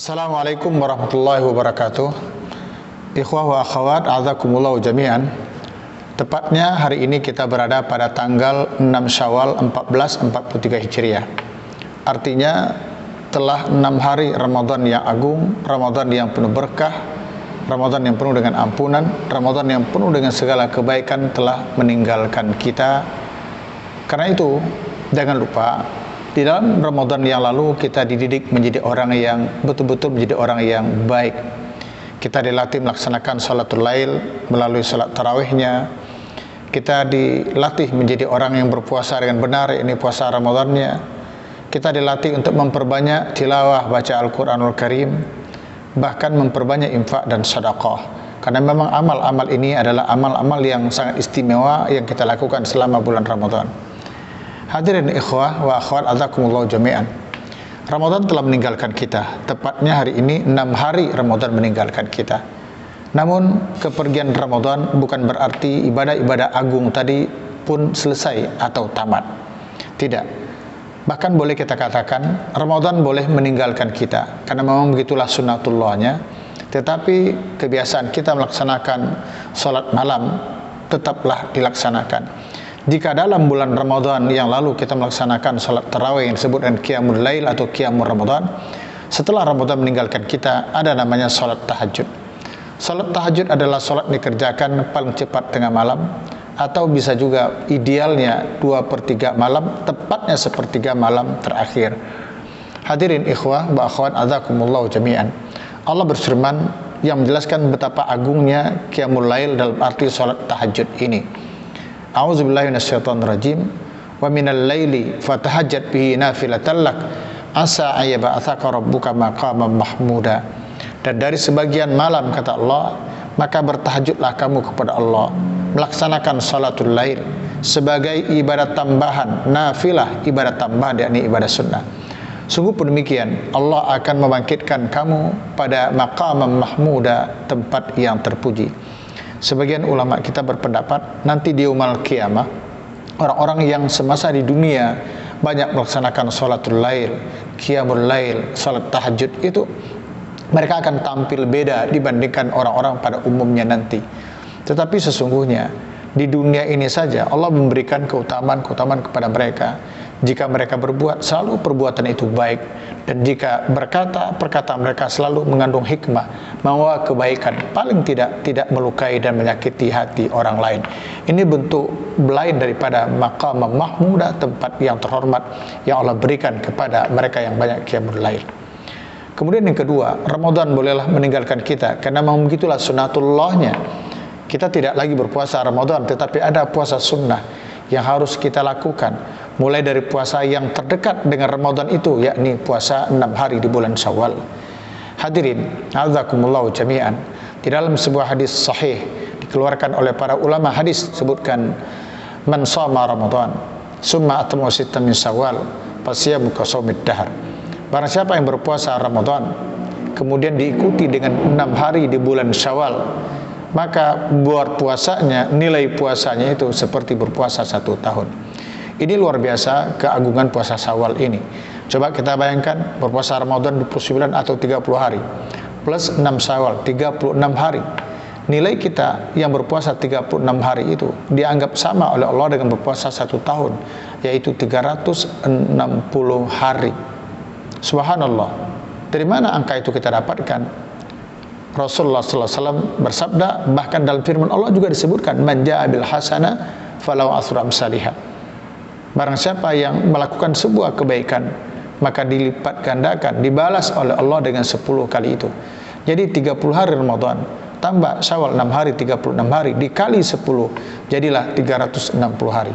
Assalamualaikum warahmatullahi wabarakatuh. Ikhwah wa akhwat, a'adzakumullah jami'an. Tepatnya hari ini kita berada pada tanggal 6 Syawal 1443 Hijriah. Artinya telah 6 hari Ramadan yang agung, Ramadan yang penuh berkah, Ramadan yang penuh dengan ampunan, Ramadan yang penuh dengan segala kebaikan telah meninggalkan kita. Karena itu, jangan lupa, di dalam Ramadan yang lalu kita dididik menjadi orang yang betul-betul menjadi orang yang baik. Kita dilatih melaksanakan salatul lail melalui salat tarawihnya. Kita dilatih menjadi orang yang berpuasa dengan benar, ini puasa Ramadannya. Kita dilatih untuk memperbanyak tilawah baca Al-Quranul Karim, bahkan memperbanyak infak dan sedekah. Karena memang amal-amal ini adalah amal-amal yang sangat istimewa yang kita lakukan selama bulan Ramadan. Hadirin ikhwah wa akhwat, a'adzakumullah jami'an. Ramadan telah meninggalkan kita. Tepatnya hari ini 6 hari Ramadan meninggalkan kita. Namun kepergian Ramadan bukan berarti ibadah-ibadah agung tadi pun selesai atau tamat. Tidak. Bahkan boleh kita katakan Ramadan boleh meninggalkan kita, karena memang begitulah sunnatullahnya. Tetapi kebiasaan kita melaksanakan salat malam tetaplah dilaksanakan. Jika dalam bulan Ramadan yang lalu kita melaksanakan salat tarawih yang disebut dengan qiyamul lail atau qiyamul Ramadan, setelah Ramadan meninggalkan kita ada namanya salat tahajud. Salat tahajud adalah salat dikerjakan paling cepat tengah malam, atau bisa juga idealnya 2/3 malam, tepatnya 1/3 malam terakhir. Hadirin ikhwah wa akhwat, a'adzakumullah jami'an. Allah berfirman yang menjelaskan betapa agungnya qiyamul lail dalam arti salat tahajud ini. A'udzubillahi minasyaitonirrajim. Wa minal laili fatahajjat bihi nafilatan lak asa ayyab'atsaka rabbuka maqaman mahmuda. Dan dari sebagian malam, kata Allah, maka bertahajudlah kamu kepada Allah, melaksanakan salatul lail sebagai ibadat tambahan, nafilah, ibadat tambahan, yakni ibadah sunnah. Sungguh pun demikian, Allah akan membangkitkan kamu pada maqaman mahmuda, tempat yang terpuji. Sebagian ulama kita berpendapat nanti di yaumul qiyamah, orang-orang yang semasa di dunia banyak melaksanakan salatul lail, qiyamul lail, salat tahajud itu, mereka akan tampil beda dibandingkan orang-orang pada umumnya nanti. Tetapi sesungguhnya di dunia ini saja Allah memberikan keutamaan-keutamaan kepada mereka. Jika mereka berbuat, selalu perbuatan itu baik, dan jika berkata, perkataan mereka selalu mengandung hikmah, membawa kebaikan, paling tidak melukai dan menyakiti hati orang lain. Ini bentuk lain daripada maqam mahmudah, tempat yang terhormat yang Allah berikan kepada mereka yang banyak qiyamul lail. Kemudian yang kedua, Ramadan bolehlah meninggalkan kita, karena memang begitulah sunnatullahnya. Kita tidak lagi berpuasa Ramadan, tetapi ada puasa sunnah yang harus kita lakukan, mulai dari puasa yang terdekat dengan Ramadan itu, yakni puasa 6 hari di bulan Syawal. Hadirin, a'adzakumullah jami'an. Di dalam sebuah hadis sahih dikeluarkan oleh para ulama hadis, sebutkan man shoma Ramadan summa atma sittan min Syawal fasyamu kasaumid dahr. Barang siapa yang berpuasa Ramadan kemudian diikuti dengan 6 hari di bulan Syawal, maka buat puasanya, nilai puasanya itu seperti berpuasa 1 tahun. Ini luar biasa keagungan puasa Syawal ini. Coba kita bayangkan berpuasa Ramadan 29 atau 30 hari plus 6 Syawal, 36 hari. Nilai kita yang berpuasa 36 hari itu dianggap sama oleh Allah dengan berpuasa 1 tahun, yaitu 360 hari. Subhanallah. Dari mana angka itu kita dapatkan? Rasulullah sallallahu alaihi wasallam bersabda, bahkan dalam firman Allah juga disebutkan, man jaa bil hasanah falahu asyru amsalihah. Barang siapa yang melakukan sebuah kebaikan, maka dilipat gandakan, dibalas oleh Allah dengan 10 kali itu. Jadi 30 hari Ramadan tambah Syawal 6 hari, 36 hari dikali 10, jadilah 360 hari.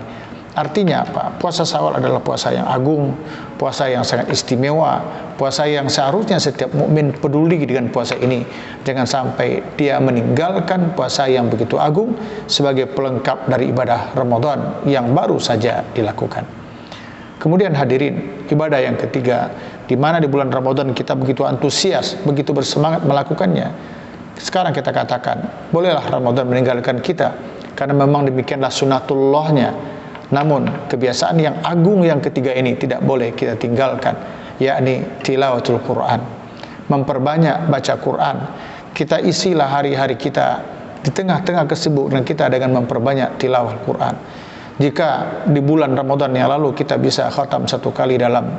Artinya apa? Puasa Syawal adalah puasa yang agung, puasa yang sangat istimewa, puasa yang seharusnya setiap mukmin peduli dengan puasa ini. Jangan sampai dia meninggalkan puasa yang begitu agung sebagai pelengkap dari ibadah Ramadan yang baru saja dilakukan. Kemudian hadirin, ibadah yang ketiga, di mana di bulan Ramadan kita begitu antusias, begitu bersemangat melakukannya. Sekarang kita katakan, bolehlah Ramadan meninggalkan kita, karena memang demikianlah sunnatullahnya. Namun kebiasaan yang agung yang ketiga ini tidak boleh kita tinggalkan, yakni tilawatul Quran. memperbanyak baca Quran. Kita isilah hari-hari kita di tengah-tengah kesibukan kita dengan memperbanyak tilawah Quran. Jika di bulan Ramadan yang lalu kita bisa khatam 1 kali dalam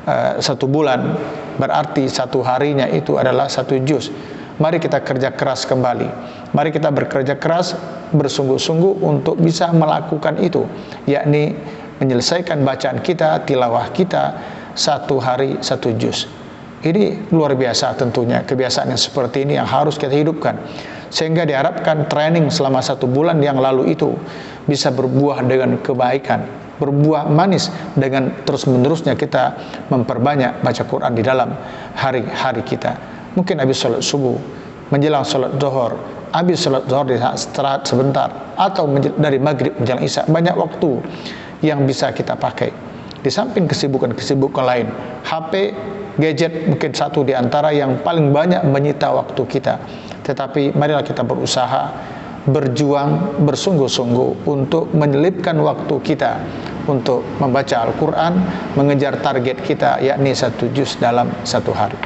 1 bulan, berarti 1 harinya itu adalah 1 juz. Mari kita kerja keras kembali. Mari kita bekerja keras bersungguh-sungguh untuk bisa melakukan itu, yakni menyelesaikan bacaan kita, tilawah kita 1 hari 1 juz. Ini luar biasa tentunya, kebiasaan yang seperti ini yang harus kita hidupkan, sehingga diharapkan training selama 1 bulan yang lalu itu bisa berbuah dengan kebaikan, berbuah manis dengan terus-menerusnya kita memperbanyak baca Quran di dalam hari-hari kita. Mungkin habis sholat subuh, menjelang sholat zuhur, habis sholat zuhur istirahat sebentar, atau dari maghrib menjelang isya. Banyak waktu yang bisa kita pakai. Di samping kesibukan-kesibukan lain, HP, gadget mungkin satu di antara yang paling banyak menyita waktu kita. Tetapi marilah kita berusaha, berjuang, bersungguh-sungguh untuk menyelipkan waktu kita untuk membaca Al-Quran, mengejar target kita, yakni 1 juz dalam 1 hari.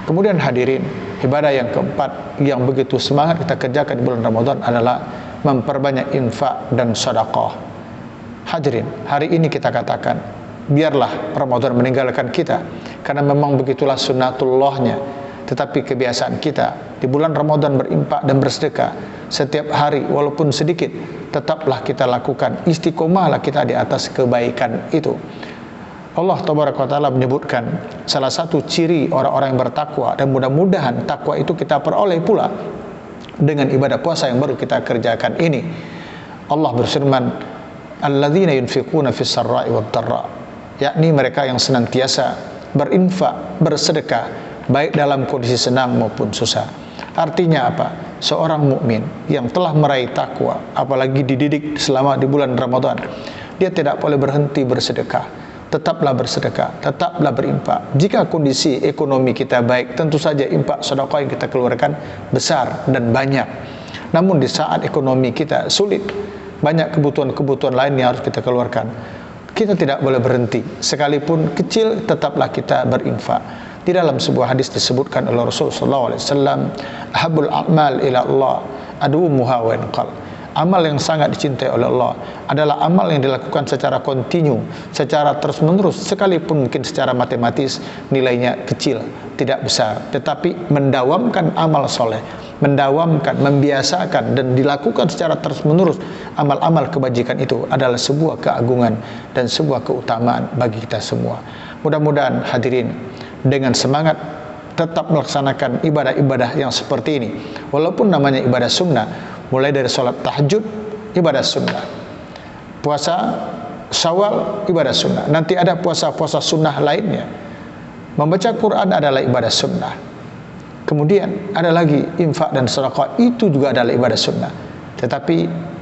Kemudian hadirin, ibadah yang keempat yang begitu semangat kita kerjakan di bulan Ramadan adalah memperbanyak infak dan sedekah. Hadirin, hari ini kita katakan, biarlah Ramadan meninggalkan kita, karena memang begitulah sunnatullahnya. Tetapi kebiasaan kita di bulan Ramadan berinfak dan bersedekah setiap hari, walaupun sedikit, tetaplah kita lakukan. Istiqomahlah kita di atas kebaikan itu. Allah Tabaraka wa Ta'ala menyebutkan salah satu ciri orang-orang yang bertakwa, dan mudah-mudahan takwa itu kita peroleh pula dengan ibadah puasa yang baru kita kerjakan ini. Allah berfirman, alladzina yunfiquna fis sarra'i wad dharra, yakni mereka yang senantiasa berinfak, bersedekah, baik dalam kondisi senang maupun susah. Artinya apa? Seorang mukmin yang telah meraih takwa, apalagi dididik selama di bulan Ramadan, dia tidak boleh berhenti bersedekah. Tetaplah bersedekah, tetaplah berinfak. Jika kondisi ekonomi kita baik, tentu saja infak sedekah yang kita keluarkan besar dan banyak. Namun di saat ekonomi kita sulit, banyak kebutuhan-kebutuhan lain yang harus kita keluarkan, kita tidak boleh berhenti. Sekalipun kecil, tetaplah kita berinfak. Di dalam sebuah hadis disebutkan oleh Rasulullah SAW, ahabul a'mal ila Allah adumuha wa inqal. Amal yang sangat dicintai oleh Allah adalah amal yang dilakukan secara kontinu, secara terus-menerus, sekalipun mungkin secara matematis nilainya kecil, tidak besar, tetapi mendawamkan amal soleh, mendawamkan, membiasakan, dan dilakukan secara terus-menerus amal-amal kebajikan itu adalah sebuah keagungan dan sebuah keutamaan bagi kita semua. Mudah-mudahan hadirin dengan semangat tetap melaksanakan ibadah-ibadah yang seperti ini, walaupun namanya ibadah sunnah, mulai dari sholat tahajud, ibadah sunnah, puasa Syawal, ibadah sunnah, nanti ada puasa-puasa sunnah lainnya, membaca Quran adalah ibadah sunnah, kemudian ada lagi infak dan sedekah, itu juga adalah ibadah sunnah. Tetapi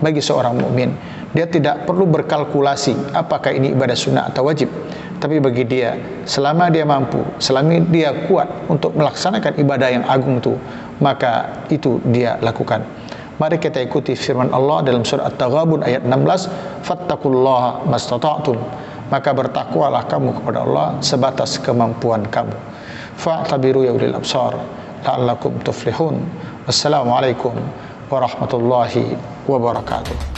bagi seorang mukmin, dia tidak perlu berkalkulasi apakah ini ibadah sunnah atau wajib. Tapi bagi dia, selama dia mampu, selama dia kuat untuk melaksanakan ibadah yang agung itu, maka itu dia lakukan. Mari kita ikuti firman Allah dalam surah At-Taghabun ayat 16, fattaqullaha mastata'tum, maka bertakwalah kamu kepada Allah sebatas kemampuan kamu. Fa'tabiru ya ulil absar la'allakum tuflihun. Wassalamualaikum warahmatullahi wabarakatuh.